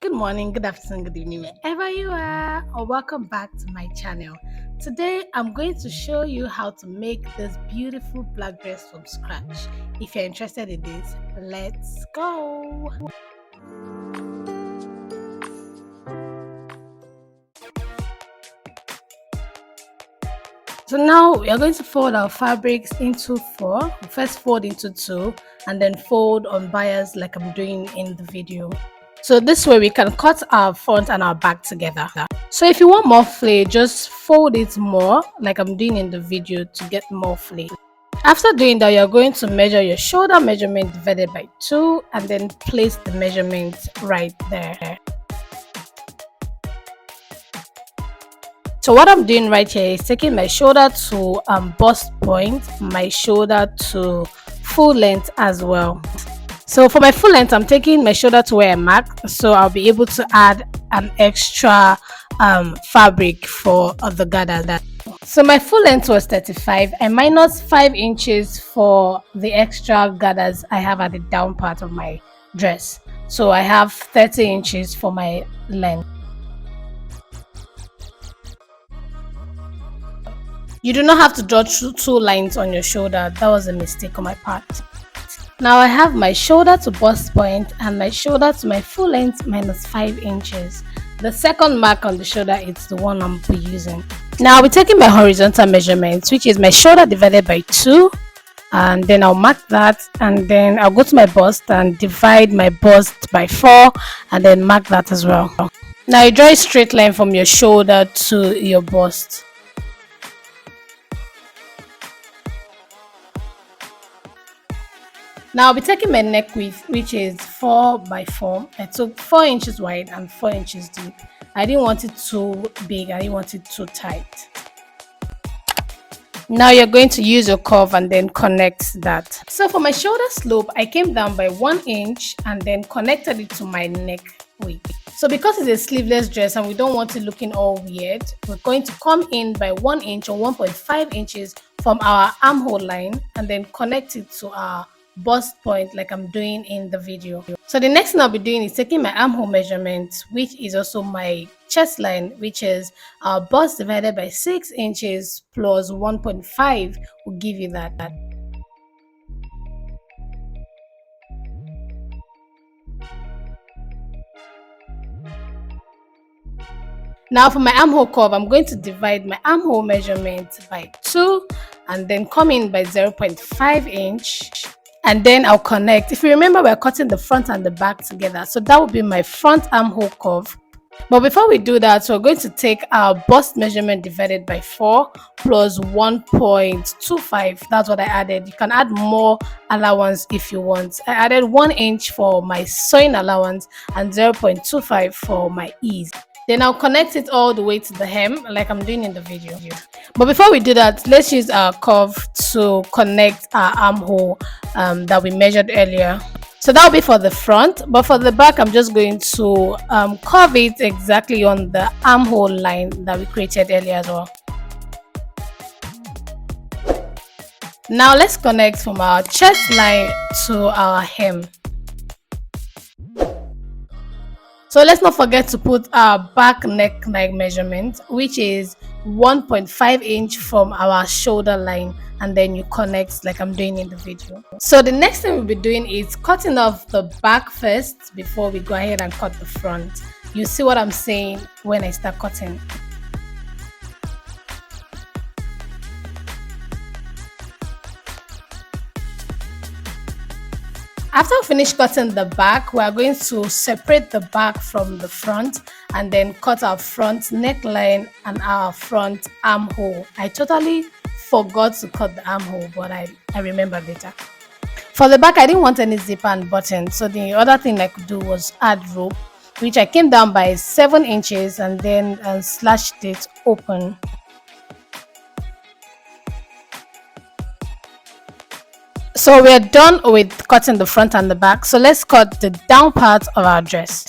Good morning, good afternoon, good evening, wherever you are, or welcome back to my channel. Today, I'm going to show you how to make this beautiful black dress from scratch. If you're interested in this, let's go. So now we are going to fold our fabrics into four. First fold into two and then fold on bias like I'm doing in the video. So this way we can cut our front and our back together. So if you want more flay, just fold it more like I'm doing in the video to get more flay. After doing that, you're going to measure your shoulder measurement divided by 2 and then place the measurement right there. So what I'm doing right here is taking my shoulder to bust point, my shoulder to full length as well. So for my full length, I'm taking my shoulder to where I mark, so I'll be able to add an extra fabric for the gather. So my full length was 35. I minus 5 inches for the extra gathers I have at the down part of my dress. So I have 30 inches for my length. You do not have to draw two lines on your shoulder. That was a mistake on my part. Now I have my shoulder to bust point and my shoulder to my full length minus 5 inches. The second mark on the shoulder is the one I'm using. Now I'll be taking my horizontal measurement, which is my shoulder divided by 2, and then I'll mark that, and then I'll go to my bust and divide my bust by 4 and then mark that as well. Now you draw a straight line from your shoulder to your bust. Now I'll be taking my neck width, which is 4 by 4. I took 4 inches wide and 4 inches deep. I didn't want it too big, I didn't want it too tight. Now you're going to use your curve and then connect that. So for my shoulder slope, I came down by 1 inch and then connected it to my neck width. So because it's a sleeveless dress and we don't want it looking all weird, we're going to come in by 1 inch or 1.5 inches from our armhole line and then connect it to our bust point like I'm doing in the video. So the next thing I'll be doing is taking my armhole measurement, which is also my chest line, which is our bust divided by 6 inches plus 1.5 will give you that. Now for my armhole curve, I'm going to divide my armhole measurement by 2 and then come in by 0.5 inch. And then I'll connect. If you remember, we're cutting the front and the back together, so that will be my front armhole curve. But before we do that, we're going to take our bust measurement divided by 4 plus 1.25. That's what I added. You can add more allowance if you want. I added 1 inch for my sewing allowance and 0.25 for my ease. Then I'll connect it all the way to the hem like I'm doing in the video. But before we do that, let's use our curve to connect our armhole that we measured earlier. So that will be for the front, but for the back, I'm just going to curve it exactly on the armhole line that we created earlier as well. Now let's connect from our chest line to our hem. So let's not forget to put our back neckline measurement, which is 1.5 inch from our shoulder line, and then you connect like I'm doing in the video. So the next thing we'll be doing is cutting off the back first before we go ahead and cut the front. You see what I'm saying when I start cutting. After we finish cutting the back, we are going to separate the back from the front and then cut our front neckline and our front armhole. I totally forgot to cut the armhole, but I remember later. For the back, I didn't want any zipper and button, so the other thing I could do was add rope, which I came down by 7 inches and then slashed it open. So we're done with cutting the front and the back, so let's cut the down part of our dress.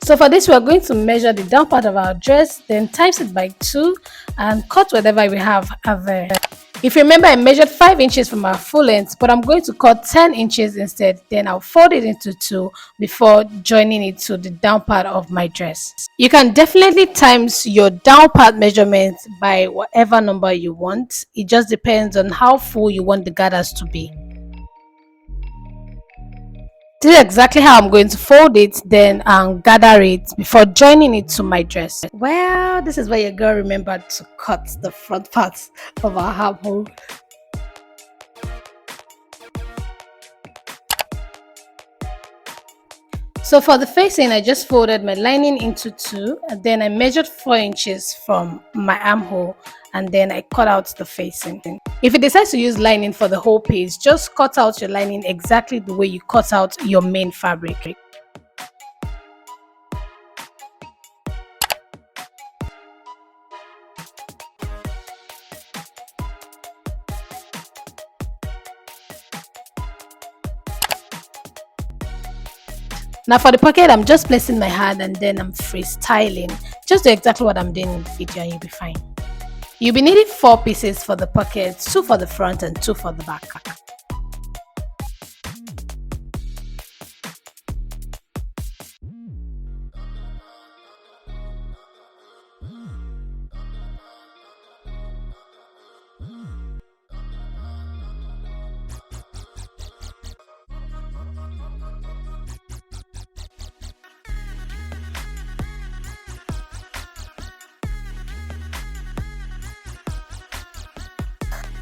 So for this, we're going to measure the down part of our dress, then times it by 2 and cut whatever we have there. If you remember, I measured 5 inches from our full length, but I'm going to cut 10 inches instead. Then I'll fold it into two before joining it to the down part of my dress. You can definitely times your down part measurement by whatever number you want. It just depends on how full you want the gathers to be. This is exactly how I'm going to fold it, then gather it before joining it to my dress. Well, this is where your girl remembered to cut the front part of our armhole. So for the facing, I just folded my lining into two, and then I measured 4 inches from my armhole, and then I cut out the facing. If you decide to use lining for the whole piece, just cut out your lining exactly the way you cut out your main fabric. Now for the pocket, I'm just placing my hand and then I'm freestyling. Just do exactly what I'm doing in the video and you'll be fine. You'll be needing 4 pieces for the pocket, 2 for the front and 2 for the back.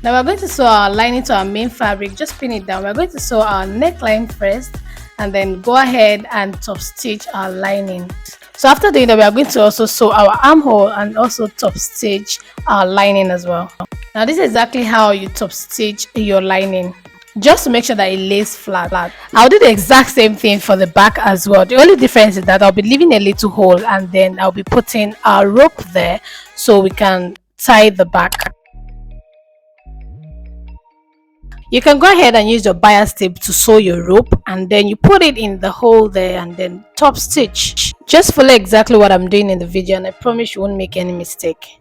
Now we're going to sew our lining to our main fabric. Just pin it down. We're going to sew our neckline first and then go ahead and top stitch our lining. So after doing that, we are going to also sew our armhole and also top stitch our lining as well. Now this is exactly how you top stitch your lining, just to make sure that it lays flat. I'll do the exact same thing for the back as well. The only difference is that I'll be leaving a little hole and then I'll be putting our rope there so we can tie the back. You can go ahead and use your bias tape to sew your rope and then you put it in the hole there and then top stitch. Just follow exactly what I'm doing in the video and I promise you won't make any mistake.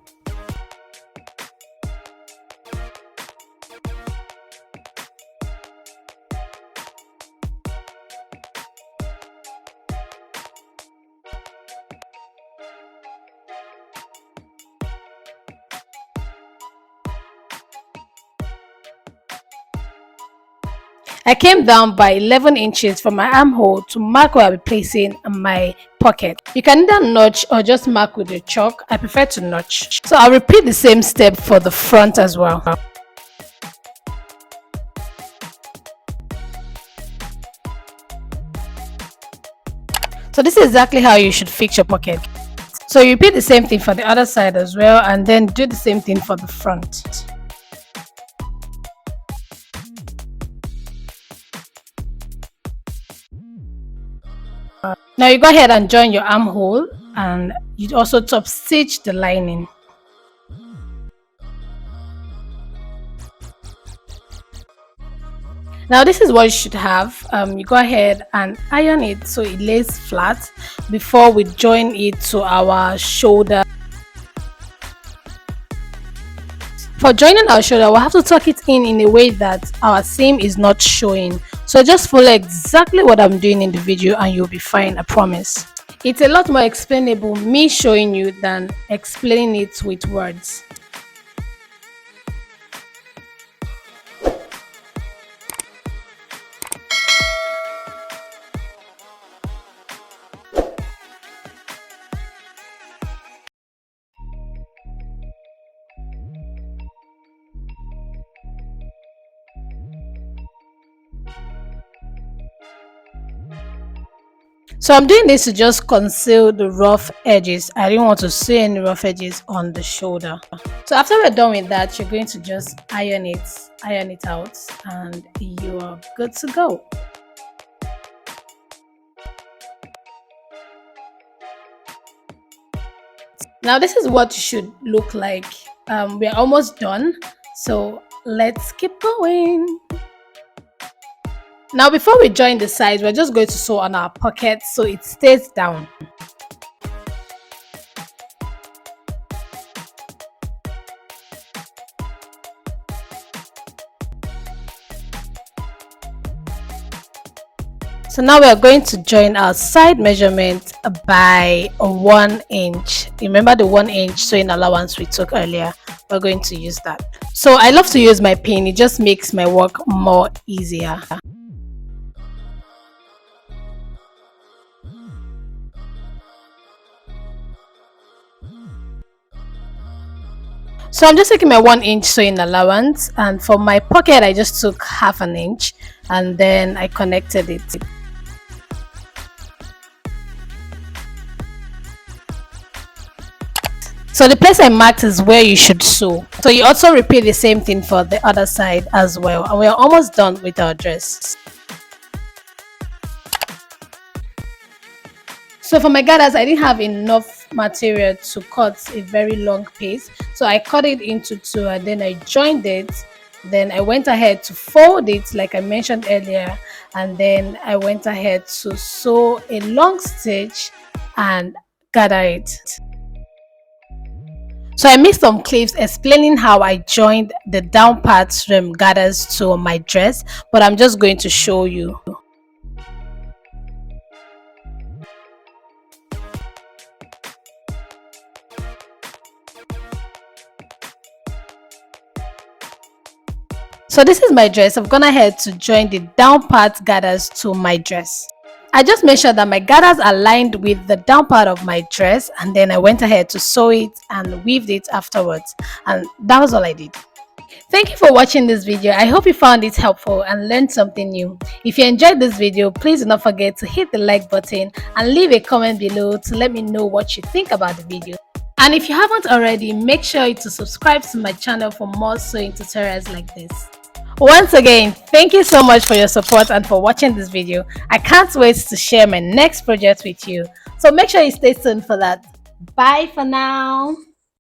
I came down by 11 inches from my armhole to mark where I'll be placing my pocket. You can either notch or just mark with your chalk. I prefer to notch. So I'll repeat the same step for the front as well. So this is exactly how you should fix your pocket. So you repeat the same thing for the other side as well and then do the same thing for the front. Now you go ahead and join your armhole and you also top stitch the lining. Now this is what you should have. You go ahead and iron it so it lays flat before we join it to our shoulder. For joining our shoulder, we'll have to tuck it in a way that our seam is not showing. So just follow exactly what I'm doing in the video and you'll be fine, I promise. It's a lot more explainable me showing you than explaining it with words. So I'm doing this to just conceal the rough edges. I didn't want to see any rough edges on the shoulder. So after we're done with that, you're going to just iron it out and you are good to go. Now this is what you should look like. We're almost done, so let's keep going. Now before we join the sides, we're just going to sew on our pocket so it stays down. So now we are going to join our side measurement by 1 inch. Remember the 1 inch sewing allowance we took earlier? We're going to use that. So I love to use my pin. It just makes my work more easier. So I'm just taking my 1 inch sewing allowance, and for my pocket I just took half an inch and then I connected it. So the place I marked is where you should sew. So you also repeat the same thing for the other side as well. And we're almost done with our dress. So for my gathers, I didn't have enough material to cut a very long piece. So I cut it into two and then I joined it. Then I went ahead to fold it like I mentioned earlier. And then I went ahead to sew a long stitch and gather it. So I made some clips explaining how I joined the down part gathers to my dress, but I'm just going to show you. So this is my dress. I've gone ahead to join the down part gathers to my dress. I just made sure that my gathers are lined with the down part of my dress, and then I went ahead to sew it and weaved it afterwards, and that was all I did. Thank you for watching this video. I hope you found it helpful and learned something new. If you enjoyed this video, please do not forget to hit the like button and leave a comment below to let me know what you think about the video. And if you haven't already, make sure to subscribe to my channel for more sewing tutorials like this. Once again, thank you so much for your support and for watching this video. I can't wait to share my next project with you. So make sure you stay tuned for that. Bye for now.